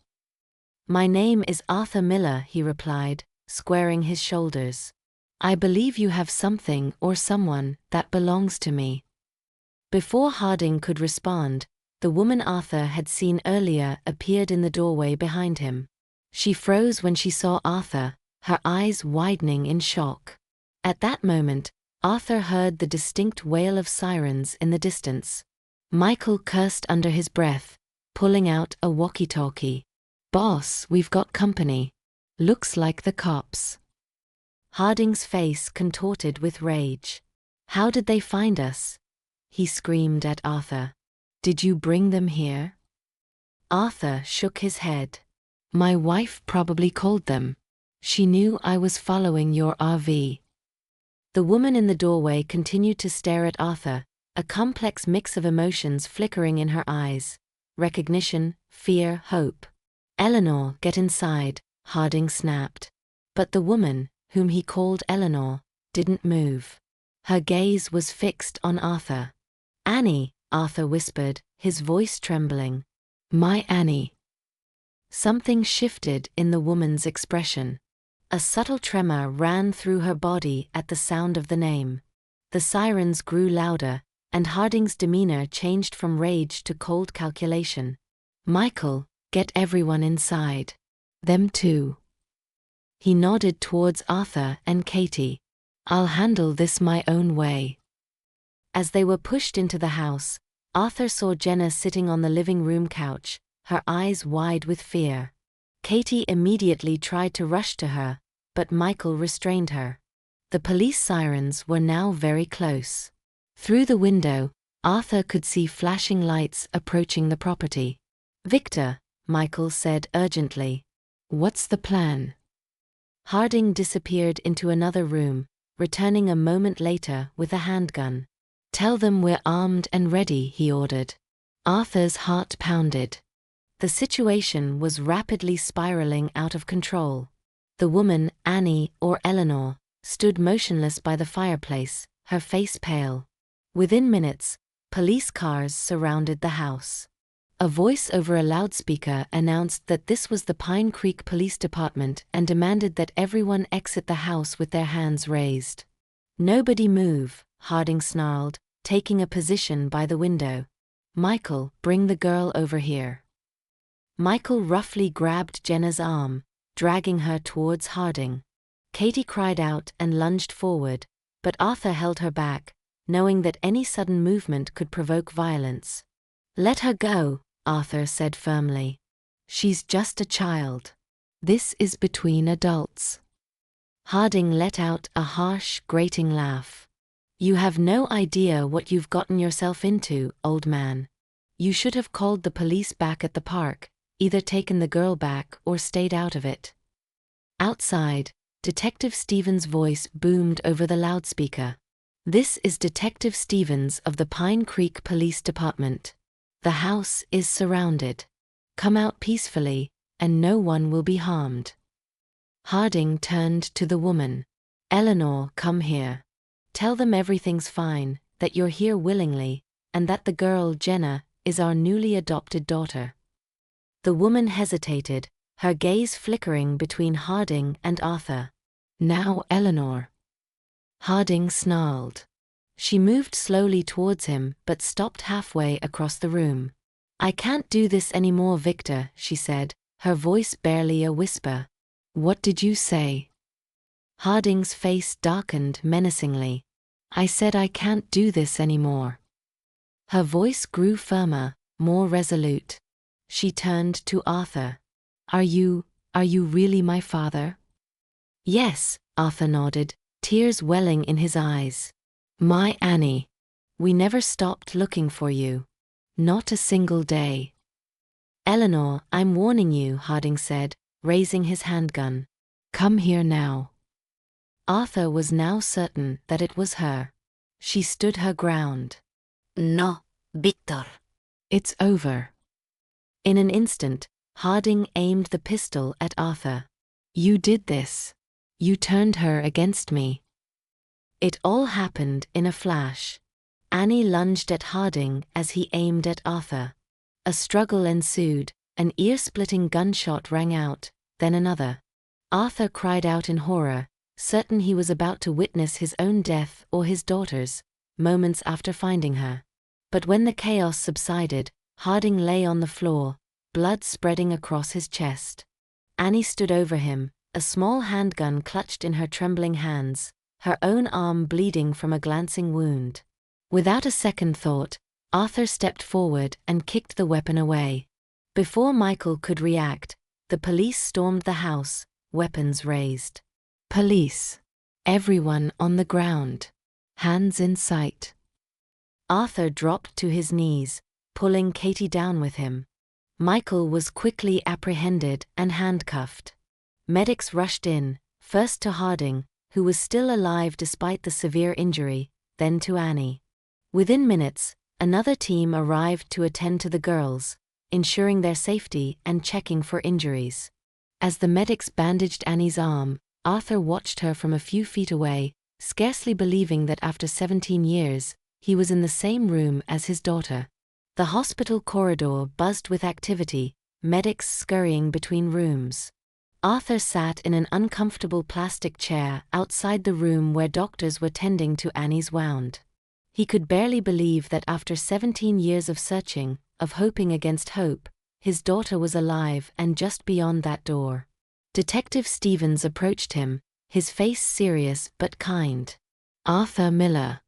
"My name is Arthur Miller," he replied, squaring his shoulders. "I believe you have something or someone that belongs to me." Before Harding could respond, the woman Arthur had seen earlier appeared in the doorway behind him. She froze when she saw Arthur, her eyes widening in shock. At that moment, Arthur heard the distinct wail of sirens in the distance. Michael cursed under his breath, pulling out a walkie-talkie. "Boss, we've got company. Looks like the cops." Harding's face contorted with rage. "How did they find us?" he screamed at Arthur. "Did you bring them here?" Arthur shook his head. "My wife probably called them. She knew I was following your RV." The woman in the doorway continued to stare at Arthur, a complex mix of emotions flickering in her eyes. Recognition, fear, hope. "Eleanor, get inside," Harding snapped. But the woman, whom he called Eleanor, didn't move. Her gaze was fixed on Arthur. "Annie," Arthur whispered, his voice trembling. "My Annie." Something shifted in the woman's expression. A subtle tremor ran through her body at the sound of the name. The sirens grew louder, and Harding's demeanor changed from rage to cold calculation. "Michael, get everyone inside. Them too." He nodded towards Arthur and Katie. I'll handle this my own way. As they were pushed into the house, Arthur saw Jenna sitting on the living room couch, her eyes wide with fear. Katie immediately tried to rush to her, but Michael restrained her. The police sirens were now very close. Through the window, Arthur could see flashing lights approaching the property. "Victor," Michael said urgently. "What's the plan?" Harding disappeared into another room, returning a moment later with a handgun. "Tell them we're armed and ready," he ordered. Arthur's heart pounded. The situation was rapidly spiraling out of control. The woman, Annie or Eleanor, stood motionless by the fireplace, her face pale. Within minutes, police cars surrounded the house. A voice over a loudspeaker announced that this was the Pine Creek Police Department and demanded that everyone exit the house with their hands raised. "Nobody move," Harding snarled, taking a position by the window. "Michael, bring the girl over here." Michael roughly grabbed Jenna's arm, dragging her towards Harding. Katie cried out and lunged forward, but Arthur held her back, knowing that any sudden movement could provoke violence. "Let her go," Arthur said firmly. "She's just a child. This is between adults." Harding let out a harsh, grating laugh. "You have no idea what you've gotten yourself into, old man. You should have called the police back at the park, either taken the girl back or stayed out of it." Outside, Detective Stevens' voice boomed over the loudspeaker. "This is Detective Stevens of the Pine Creek Police Department. The house is surrounded. Come out peacefully, and no one will be harmed." Harding turned to the woman. "Eleanor, come here. Tell them everything's fine, that you're here willingly, and that the girl, Jenna, is our newly adopted daughter." The woman hesitated, her gaze flickering between Harding and Arthur. "Now, Eleanor." Harding snarled. She moved slowly towards him but stopped halfway across the room. "I can't do this anymore, Victor," she said, her voice barely a whisper. "What did you say?" Harding's face darkened menacingly. "I said I can't do this anymore." Her voice grew firmer, more resolute. She turned to Arthur. Are you really my father?" "Yes," Arthur nodded, tears welling in his eyes. "My Annie. We never stopped looking for you. Not a single day." "Eleanor, I'm warning you," Harding said, raising his handgun. "Come here now." Arthur was now certain that it was her. She stood her ground. "No, Victor." "It's over." In an instant, Harding aimed the pistol at Arthur. "You did this. You turned her against me." It all happened in a flash. Annie lunged at Harding as he aimed at Arthur. A struggle ensued, an ear-splitting gunshot rang out, then another. Arthur cried out in horror, certain he was about to witness his own death or his daughter's, moments after finding her. But when the chaos subsided, Harding lay on the floor, blood spreading across his chest. Annie stood over him, a small handgun clutched in her trembling hands, her own arm bleeding from a glancing wound. Without a second thought, Arthur stepped forward and kicked the weapon away. Before Michael could react, the police stormed the house, weapons raised. Police. Everyone on the ground. Hands in sight. Arthur dropped to his knees, pulling Katie down with him. Michael was quickly apprehended and handcuffed. Medics rushed in, first to Harding, who was still alive despite the severe injury, then to Annie. Within minutes, another team arrived to attend to the girls, ensuring their safety and checking for injuries. As the medics bandaged Annie's arm, Arthur watched her from a few feet away, scarcely believing that after 17 years, he was in the same room as his daughter. The hospital corridor buzzed with activity, medics scurrying between rooms. Arthur sat in an uncomfortable plastic chair outside the room where doctors were tending to Annie's wound. He could barely believe that after 17 years of searching, of hoping against hope, his daughter was alive and just beyond that door. Detective Stevens approached him, his face serious but kind. "Arthur Miller.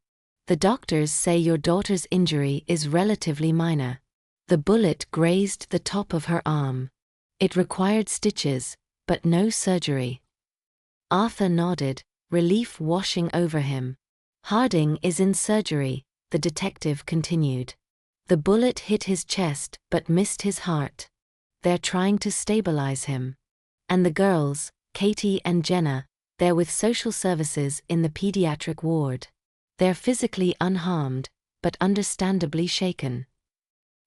The doctors say your daughter's injury is relatively minor. The bullet grazed the top of her arm. It required stitches, but no surgery." Arthur nodded, relief washing over him. "Harding is in surgery," the detective continued. "The bullet hit his chest but missed his heart. They're trying to stabilize him. And the girls, Katie and Jenna, they're with social services in the pediatric ward. They're physically unharmed, but understandably shaken."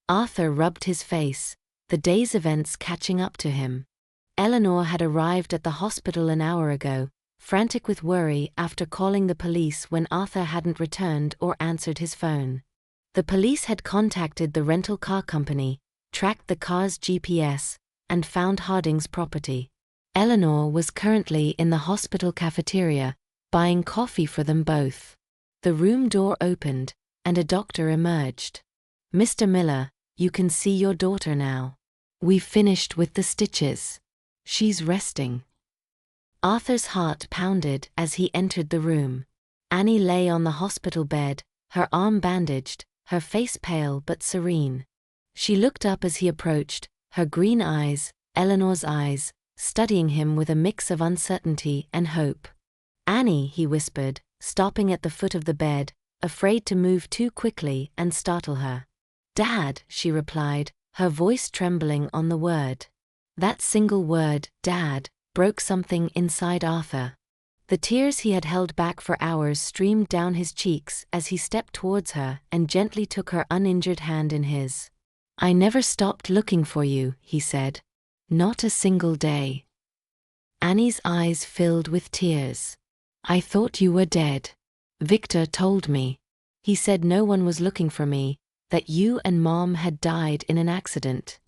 Arthur rubbed his face, the day's events catching up to him. Eleanor had arrived at the hospital an hour ago, frantic with worry after calling the police when Arthur hadn't returned or answered his phone. The police had contacted the rental car company, tracked the car's GPS, and found Harding's property. Eleanor was currently in the hospital cafeteria, buying coffee for them both. The room door opened, and a doctor emerged. "Mr. Miller, you can see your daughter now. We've finished with the stitches. She's resting." Arthur's heart pounded as he entered the room. Annie lay on the hospital bed, her arm bandaged, her face pale but serene. She looked up as he approached, her green eyes, Eleanor's eyes, studying him with a mix of uncertainty and hope. "Annie," he whispered, stopping at the foot of the bed, afraid to move too quickly and startle her. "Dad," she replied, her voice trembling on the word. That single word, Dad, broke something inside Arthur. The tears he had held back for hours streamed down his cheeks as he stepped towards her and gently took her uninjured hand in his. "I never stopped looking for you," he said. "Not a single day." Annie's eyes filled with tears. "I thought you were dead. Victor told me. He said no one was looking for me, that you and Mom had died in an accident."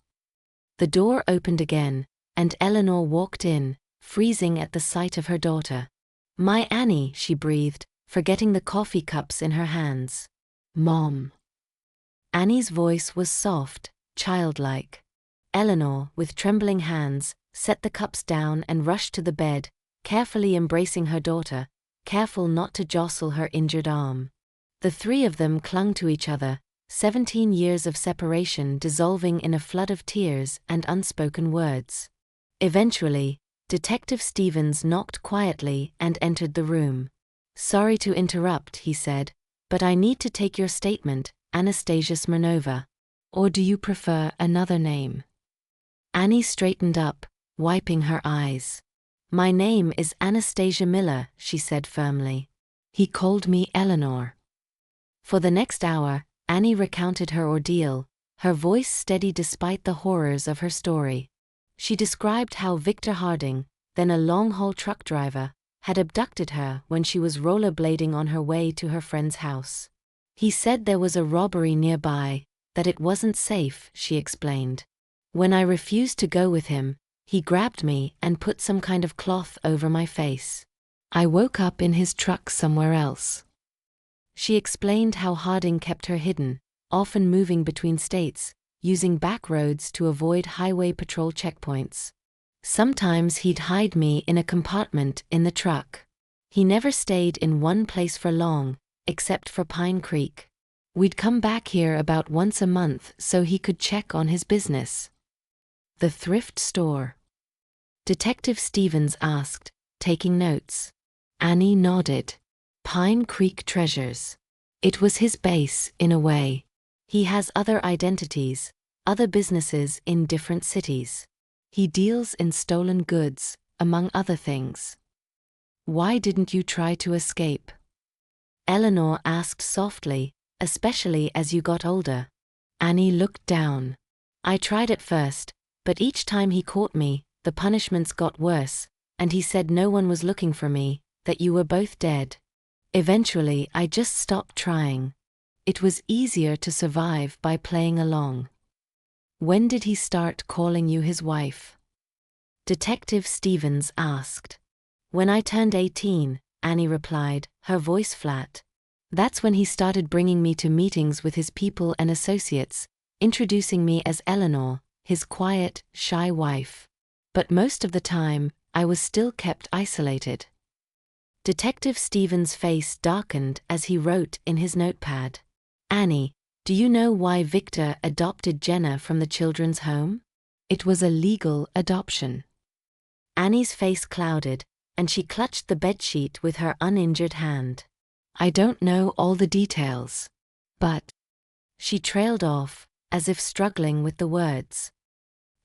The door opened again, and Eleanor walked in, freezing at the sight of her daughter. "My Annie," she breathed, forgetting the coffee cups in her hands. "Mom." Annie's voice was soft, childlike. Eleanor, with trembling hands, set the cups down and rushed to the bed, carefully embracing her daughter, careful not to jostle her injured arm. The three of them clung to each other, 17 years of separation dissolving in a flood of tears and unspoken words. Eventually, Detective Stevens knocked quietly and entered the room. "Sorry to interrupt," he said, "but I need to take your statement, Anastasia Smirnova. Or do you prefer another name?" Annie straightened up, wiping her eyes. "My name is Anastasia Miller," she said firmly. "He called me Eleanor." For the next hour, Annie recounted her ordeal, her voice steady despite the horrors of her story. She described how Victor Harding, then a long-haul truck driver, had abducted her when she was rollerblading on her way to her friend's house. He said there was a robbery nearby, that it wasn't safe, she explained. "When I refused to go with him, he grabbed me and put some kind of cloth over my face. I woke up in his truck somewhere else." She explained how Harding kept her hidden, often moving between states, using back roads to avoid highway patrol checkpoints. "Sometimes he'd hide me in a compartment in the truck. He never stayed in one place for long, except for Pine Creek. We'd come back here about once a month so he could check on his business." "The thrift store?" Detective Stevens asked, taking notes. Annie nodded. "Pine Creek Treasures. It was his base, in a way. He has other identities, other businesses in different cities. He deals in stolen goods, among other things." "Why didn't you try to escape?" Eleanor asked softly, "Especially as you got older." Annie looked down. "I tried at first, but each time he caught me, the punishments got worse, and he said no one was looking for me, that you were both dead. Eventually I just stopped trying. It was easier to survive by playing along." "When did he start calling you his wife?" Detective Stevens asked. "When I turned 18, Annie replied, her voice flat. "That's when he started bringing me to meetings with his people and associates, introducing me as Eleanor, his quiet, shy wife. But most of the time, I was still kept isolated." Detective Stevens' face darkened as he wrote in his notepad. Annie, do you know why Victor adopted Jenna from the children's home? It was a legal adoption. Annie's face clouded, and she clutched the bedsheet with her uninjured hand. I don't know all the details. But she trailed off, as if struggling with the words.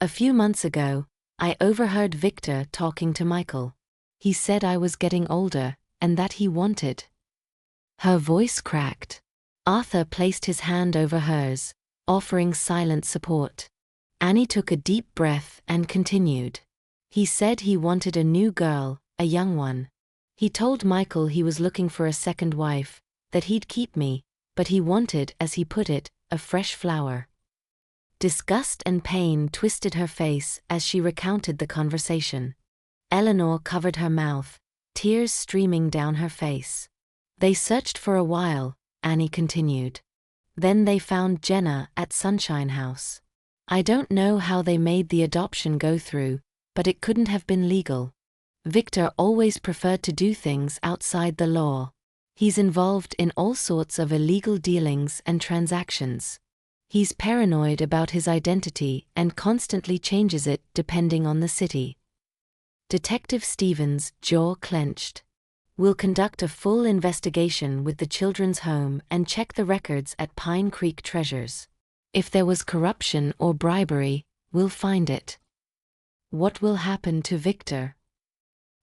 A few months ago, I overheard Victor talking to Michael. He said I was getting older, and that he wanted. Her voice cracked. Arthur placed his hand over hers, offering silent support. Annie took a deep breath and continued. He said he wanted a new girl, a young one. He told Michael he was looking for a second wife, that he'd keep me, but he wanted, as he put it, a fresh flower. Disgust and pain twisted her face as she recounted the conversation. Eleanor covered her mouth, tears streaming down her face. They searched for a while, Annie continued. Then they found Jenna at Sunshine House. I don't know how they made the adoption go through, but it couldn't have been legal. Victor always preferred to do things outside the law. He's involved in all sorts of illegal dealings and transactions. He's paranoid about his identity and constantly changes it depending on the city. Detective Stevens' jaw clenched. We'll conduct a full investigation with the children's home and check the records at Pine Creek Treasures. If there was corruption or bribery, we'll find it. What will happen to Victor?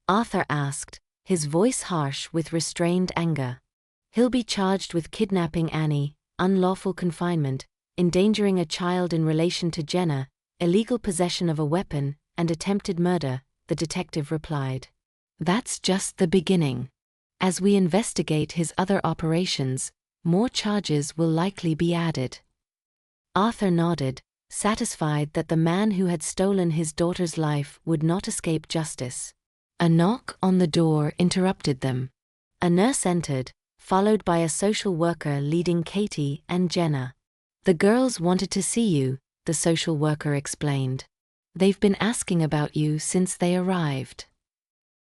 Arthur asked, his voice harsh with restrained anger. He'll be charged with kidnapping Annie, unlawful confinement, endangering a child in relation to Jenna, illegal possession of a weapon, and attempted murder, the detective replied. That's just the beginning. As we investigate his other operations, more charges will likely be added. Arthur nodded, satisfied that the man who had stolen his daughter's life would not escape justice. A knock on the door interrupted them. A nurse entered, followed by a social worker leading Katie and Jenna. The girls wanted to see you, the social worker explained. They've been asking about you since they arrived.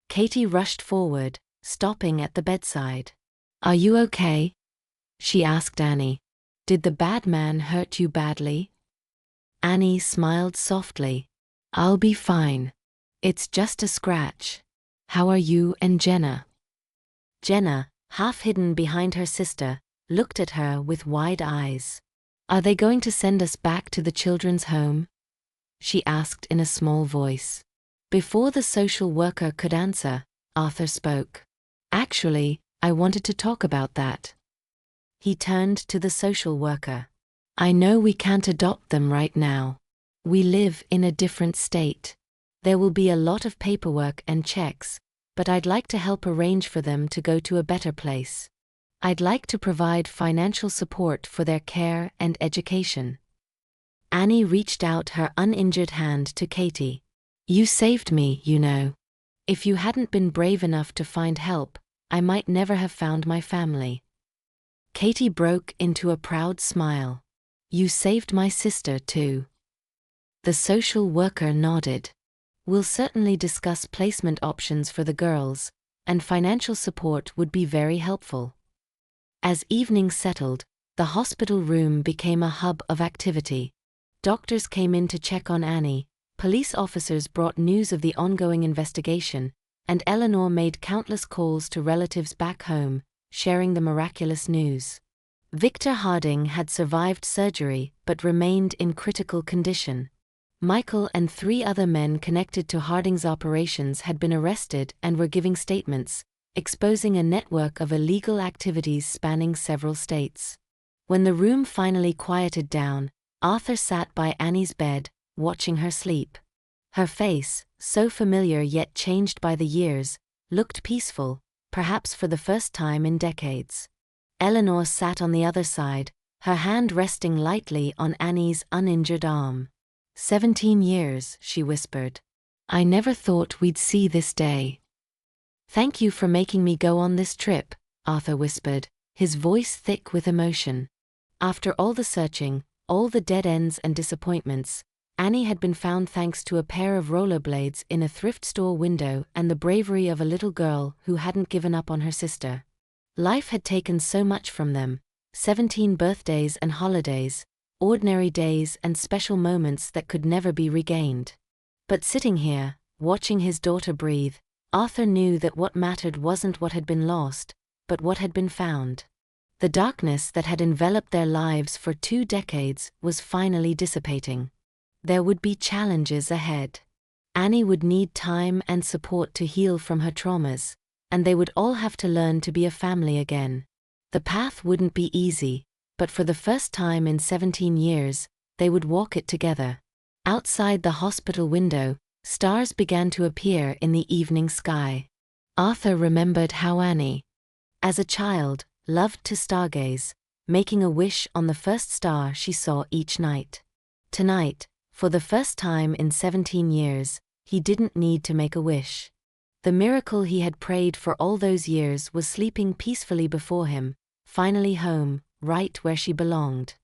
Katie rushed forward, stopping at the bedside. Are you okay? She asked Annie. Did the bad man hurt you badly? Annie smiled softly. I'll be fine. It's just a scratch. How are you and Jenna? Jenna, half hidden behind her sister, looked at her with wide eyes. Are they going to send us back to the children's home? She asked in a small voice. Before the social worker could answer, Arthur spoke. Actually, I wanted to talk about that. He turned to the social worker. I know we can't adopt them right now. We live in a different state. There will be a lot of paperwork and checks, but I'd like to help arrange for them to go to a better place. I'd like to provide financial support for their care and education. Annie reached out her uninjured hand to Katie. You saved me, you know. If you hadn't been brave enough to find help, I might never have found my family. Katie broke into a proud smile. You saved my sister too. The social worker nodded. We'll certainly discuss placement options for the girls, and financial support would be very helpful. As evening settled, the hospital room became a hub of activity. Doctors came in to check on Annie, police officers brought news of the ongoing investigation, and Eleanor made countless calls to relatives back home, sharing the miraculous news. Victor Harding had survived surgery but remained in critical condition. Michael and 3 other men connected to Harding's operations had been arrested and were giving statements, exposing a network of illegal activities spanning several states. When the room finally quieted down, Arthur sat by Annie's bed, watching her sleep. Her face, so familiar yet changed by the years, looked peaceful, perhaps for the first time in decades. Eleanor sat on the other side, her hand resting lightly on Annie's uninjured arm. 17 years, she whispered. I never thought we'd see this day. Thank you for making me go on this trip, Arthur whispered, his voice thick with emotion. After all the searching, all the dead ends and disappointments, Annie had been found thanks to a pair of rollerblades in a thrift store window and the bravery of a little girl who hadn't given up on her sister. Life had taken so much from them: 17 birthdays and holidays, ordinary days and special moments that could never be regained. But sitting here, watching his daughter breathe, Arthur knew that what mattered wasn't what had been lost, but what had been found. The darkness that had enveloped their lives for 2 decades was finally dissipating. There would be challenges ahead. Annie would need time and support to heal from her traumas, and they would all have to learn to be a family again. The path wouldn't be easy, but for the first time in 17 years, they would walk it together. Outside the hospital window, stars began to appear in the evening sky. Arthur remembered how Annie, as a child, loved to stargaze, making a wish on the first star she saw each night. Tonight, for the first time in 17 years, he didn't need to make a wish. The miracle he had prayed for all those years was sleeping peacefully before him, finally home, right where she belonged.